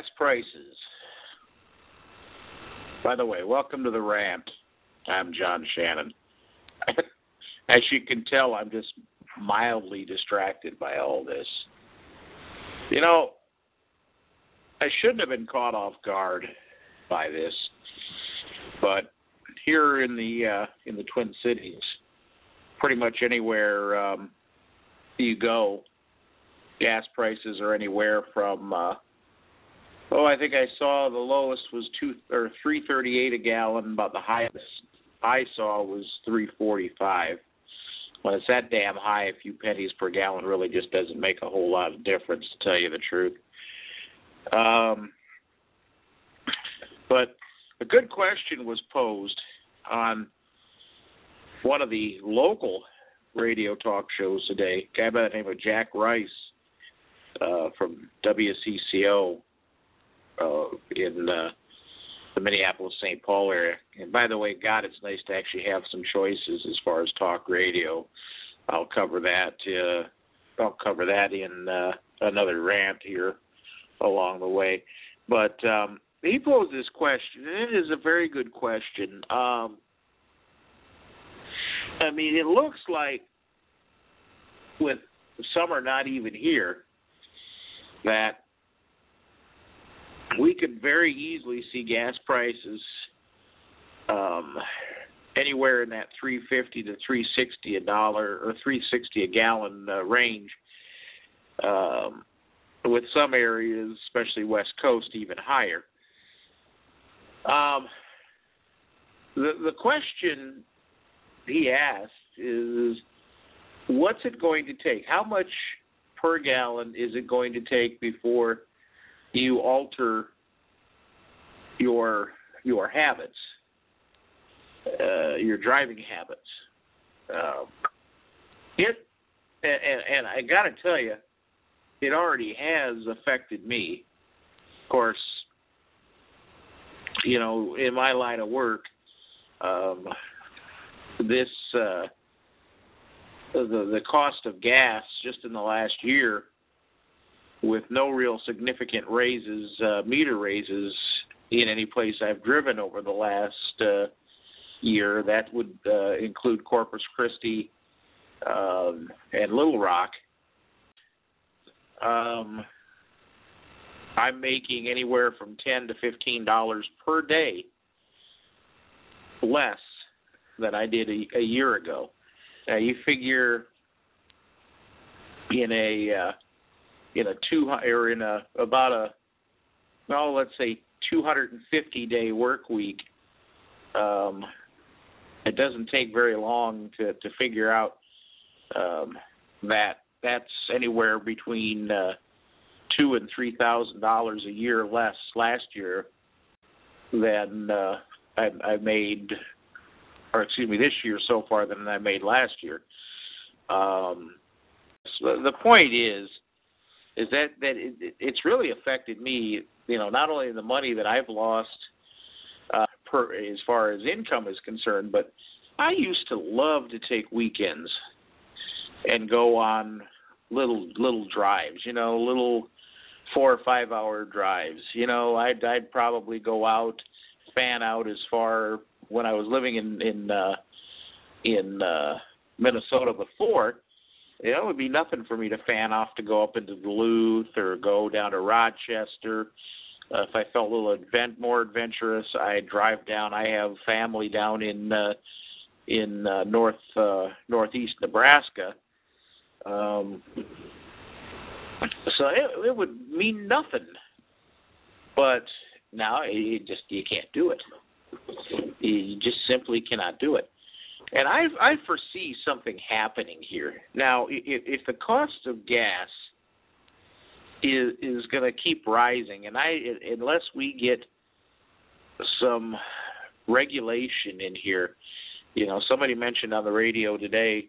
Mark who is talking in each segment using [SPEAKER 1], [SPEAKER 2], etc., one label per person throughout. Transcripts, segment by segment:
[SPEAKER 1] Gas prices. By the way, welcome to the Rant. I'm John Shannon. As you can tell, I'm just mildly distracted by all this. You know, I shouldn't have been caught off guard by this, but here in the Twin Cities, pretty much anywhere you go, gas prices are anywhere from I think I saw the lowest was $3.38 a gallon. About the highest I saw was $3.45. When it's that damn high, a few pennies per gallon really just doesn't make a whole lot of difference, to tell you the truth. But a good question was posed on one of the local radio talk shows today. A guy by the name of Jack Rice from WCCO in the Minneapolis-St. Paul area. And by the way, God, it's nice to actually have some choices as far as talk radio. I'll cover that in another rant here along the way. But he posed this question, and it is a very good question. I mean, it looks like with summer not even here, that we could very easily see gas prices anywhere in that $3.50 to $3.60 a dollar or $3.60 a gallon range. With some areas, especially West Coast, even higher. The question he asked is, what's it going to take? How much per gallon is it going to take before you alter your habits, your driving habits? And I got to tell you, it already has affected me. Of course, you know, in my line of work, the cost of gas just in the last year, with no real significant raises, meter raises in any place I've driven over the last year, that would include Corpus Christi and Little Rock. I'm making anywhere from $10 to $15 per day less than I did a year ago. Now you figure let's say 250-day work week. It doesn't take very long to figure out that that's anywhere between $2,000 and $3,000 a year less last year than I made, this year so far than I made last year. So the point is that it's really affected me. You know, not only the money that I've lost as far as income is concerned, but I used to love to take weekends and go on little drives, little 4 or 5 hour drives. I'd probably go out, fan out as far, when I was living in Minnesota before, it would be nothing for me to fan off to go up into Duluth or go down to Rochester. If I felt a little more adventurous, I'd drive down. I have family down in northeast Nebraska. So it would mean nothing. But now you can't do it. You just simply cannot do it. And I foresee something happening here. Now, if the cost of gas is going to keep rising, and unless we get some regulation in here, somebody mentioned on the radio today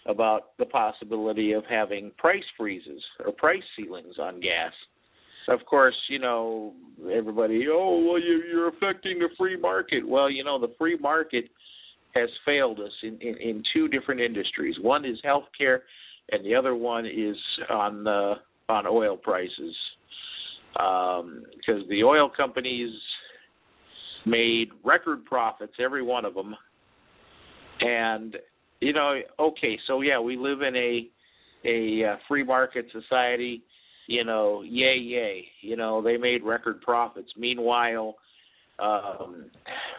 [SPEAKER 1] about the possibility of having price freezes or price ceilings on gas. Of course, everybody, you're affecting the free market. Well, the free market has failed us in two different industries. One is healthcare, and the other one is on oil prices. because the oil companies made record profits, every one of them. And, okay, so yeah, we live in a free market society, yay. They made record profits. Meanwhile,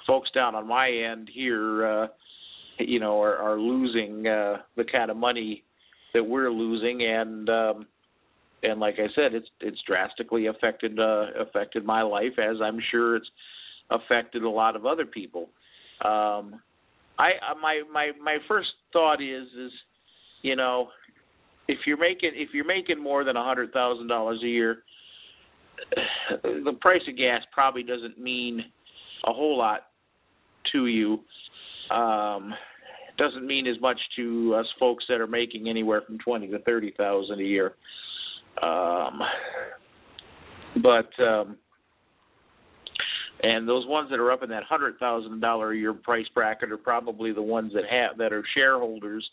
[SPEAKER 1] folks down on my end here, are losing the kind of money that we're losing, and like I said, it's drastically affected my life, as I'm sure it's affected a lot of other people. My first thought is if you're making more than $100,000 a year, the price of gas probably doesn't mean a whole lot to you. Doesn't mean as much to us folks that are making anywhere from $20,000 to $30,000 a year. And those ones that are up in that $100,000 a year price bracket are probably the ones that are shareholders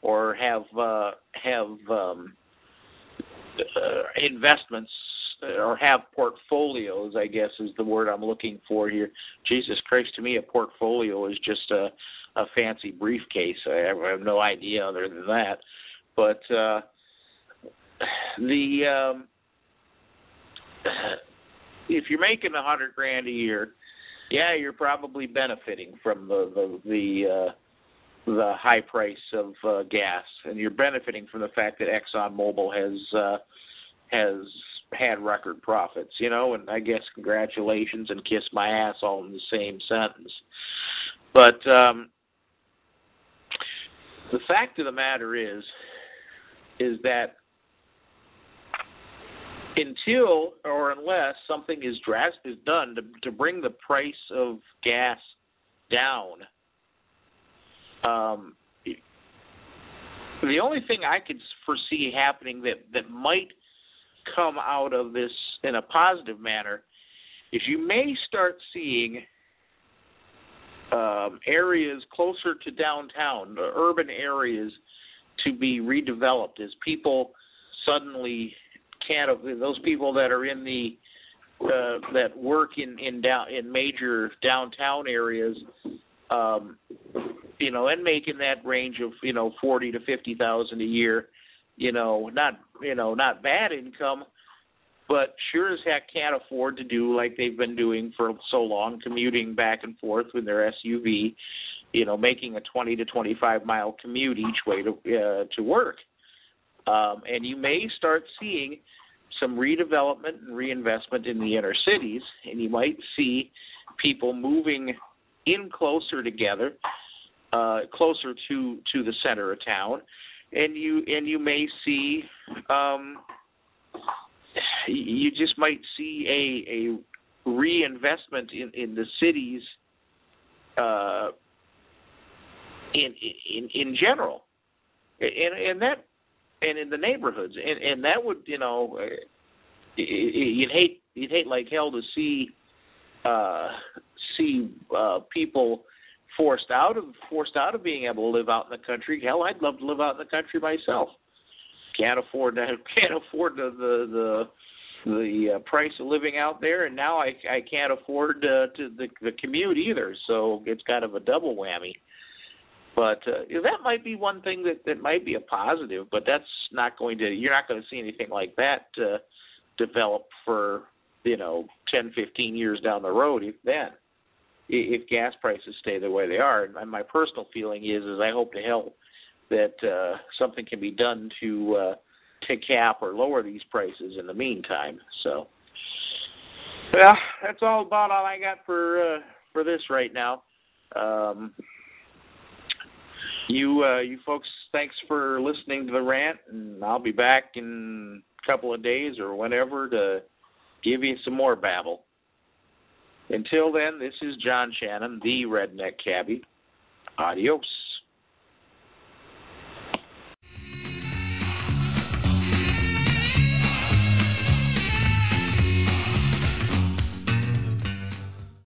[SPEAKER 1] or have investments or have portfolios, I guess is the word I'm looking for here. Jesus Christ, to me a portfolio is just a fancy briefcase. I have no idea other than that. But if you're making $100,000 a year, yeah, you're probably benefiting from the high price of gas, and you're benefiting from the fact that ExxonMobil has had record profits, and I guess congratulations and kiss my ass all in the same sentence. But the fact of the matter is that until or unless something is done to bring the price of gas down, the only thing I could foresee happening that might come out of this in a positive manner is you may start seeing areas closer to downtown, urban areas, to be redeveloped as people suddenly those people that are in that work in major downtown areas, and making that range of $40,000 to $50,000 a year, not bad income, but sure as heck can't afford to do like they've been doing for so long, commuting back and forth with their SUV, making a 20 to 25 mile commute each way to work. And you may start seeing some redevelopment and reinvestment in the inner cities, and you might see people moving in closer together, closer to the center of town, and you may see you just might see a reinvestment in the cities in general, and in the neighborhoods, and that would you'd hate like hell to see people forced out of being able to live out in the country. Hell, I'd love to live out in the country myself. Can't afford the price of living out there, and now I can't afford the commute either. So it's kind of a double whammy. But that might be one thing that might be a positive, but that's not you're not going to see anything like that develop for 10, 15 years down the road, if gas prices stay the way they are. And my personal feeling is I hope to hell that something can be done to cap or lower these prices in the meantime. So, well, that's all I got for this right now. You folks, thanks for listening to the rant, and I'll be back in a couple of days or whenever to give you some more babble. Until then, this is John Shannon, the Redneck Cabbie. Adios.